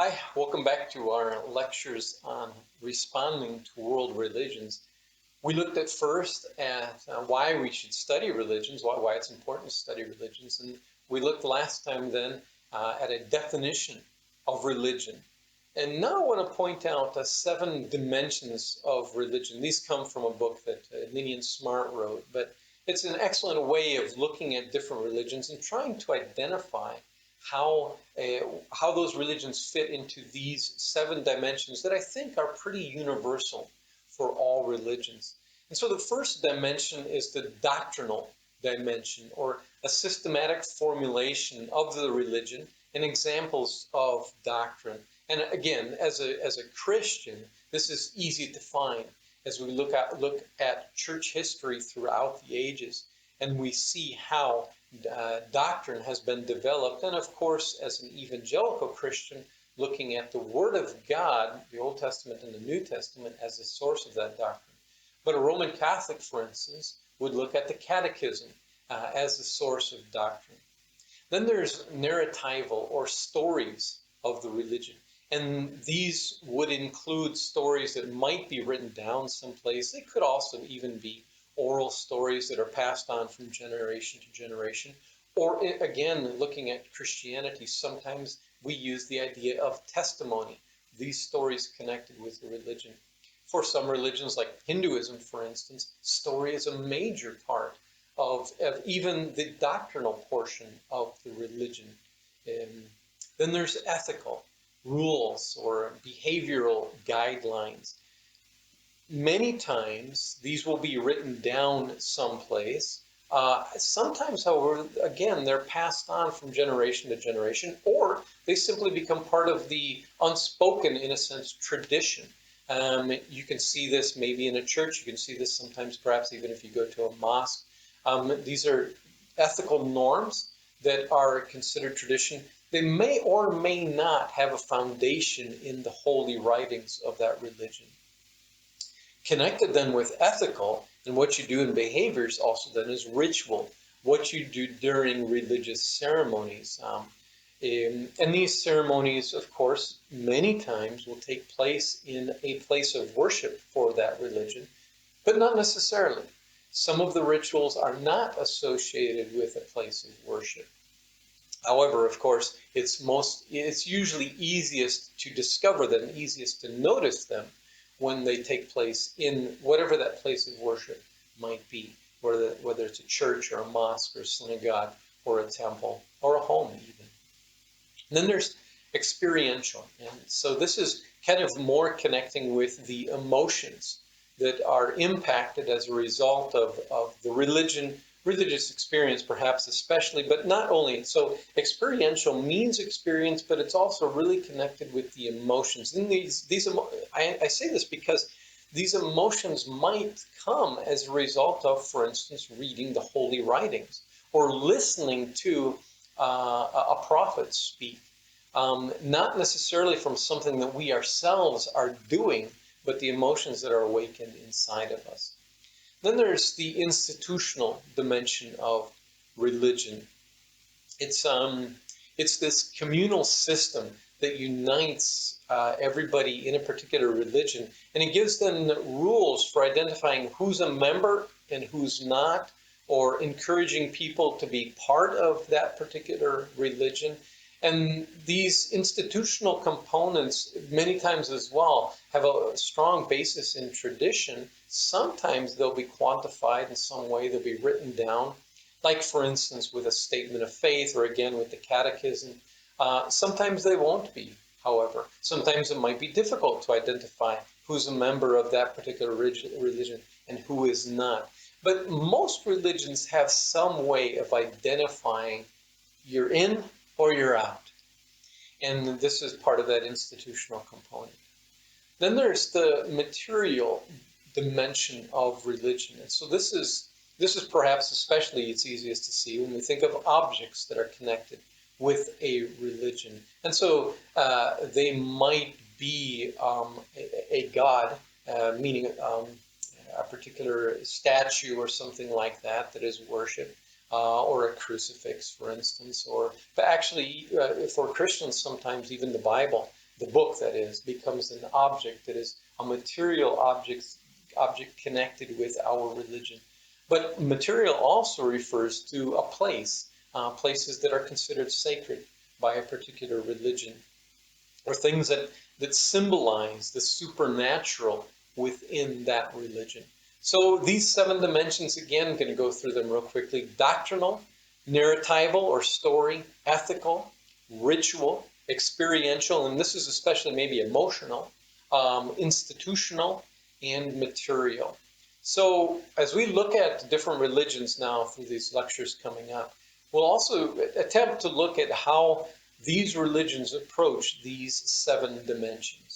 Hi, welcome back to our lectures on responding to world religions. We looked at first at why we should study religions, why it's important to study religions, and we looked last time then at a definition of religion. And now I want to point out 7 dimensions of religion. These come from a book that Ninian Smart wrote, but it's an excellent way of looking at different religions and trying to identify how how those religions fit into these 7 dimensions that I think are pretty universal for all religions. And so the first dimension is the doctrinal dimension, or a systematic formulation of the religion and examples of doctrine. And again, as a Christian, this is easy to find as we look at church history throughout the ages, and we see how doctrine has been developed. And of course, as an evangelical Christian, looking at the Word of God, the Old Testament and the New Testament, as the source of that doctrine. But a Roman Catholic, for instance, would look at the Catechism as the source of doctrine. Then there's narratival, or stories of the religion. And these would include stories that might be written down someplace. They could also even be oral stories that are passed on from generation to generation. Or again, looking at Christianity, sometimes we use the idea of testimony, these stories connected with the religion. For some religions, like Hinduism, for instance, story is a major part of even the doctrinal portion of the religion. Then there's ethical rules or behavioral guidelines. Many times these will be written down someplace. Sometimes, however, again, they're passed on from generation to generation, or they simply become part of the unspoken, in a sense, tradition. You can see this maybe in a church. You can see this sometimes, perhaps even if you go to a mosque. These are ethical norms that are considered tradition. They may or may not have a foundation in the holy writings of that religion. Connected then with ethical and what you do in behaviors also then is ritual, what you do during religious ceremonies. And these ceremonies, of course, many times will take place in a place of worship for that religion, but not necessarily. Some of the rituals are not associated with a place of worship. However, of course, it's usually easiest to discover them, easiest to notice them when they take place in whatever that place of worship might be, whether it's a church or a mosque or a synagogue or a temple or a home even. And then there's experiential. And so this is kind of more connecting with the emotions that are impacted as a result of the religious experience, perhaps especially, but not only. So experiential means experience, but it's also really connected with the emotions. And I say this because these emotions might come as a result of, for instance, reading the holy writings or listening to a prophet speak. Not necessarily from something that we ourselves are doing, but the emotions that are awakened inside of us. Then there's the institutional dimension of religion. It's this communal system that unites everybody in a particular religion, and it gives them rules for identifying who's a member and who's not, or encouraging people to be part of that particular religion. And these institutional components, many times as well, have a strong basis in tradition. Sometimes they'll be quantified in some way, they'll be written down, like, for instance, with a statement of faith, or again with the catechism. Sometimes they won't be, however. Sometimes it might be difficult to identify who's a member of that particular religion and who is not. But most religions have some way of identifying you're in or you're out. And this is part of that institutional component. Then there's the material dimension of religion. And so this is perhaps especially it's easiest to see when we think of objects that are connected with a religion. And so they might be a god, meaning a particular statue or something like that is worshipped. Or a crucifix, for instance, but actually for Christians, sometimes even the Bible, the book that is, becomes an object that is a material object connected with our religion. But material also refers to a place, places that are considered sacred by a particular religion, or things that symbolize the supernatural within that religion. So these 7 dimensions, again, I'm going to go through them real quickly: doctrinal, narratival or story, ethical, ritual, experiential, and this is especially maybe emotional, institutional, and material. So as we look at different religions now through these lectures coming up, we'll also attempt to look at how these religions approach these 7 dimensions.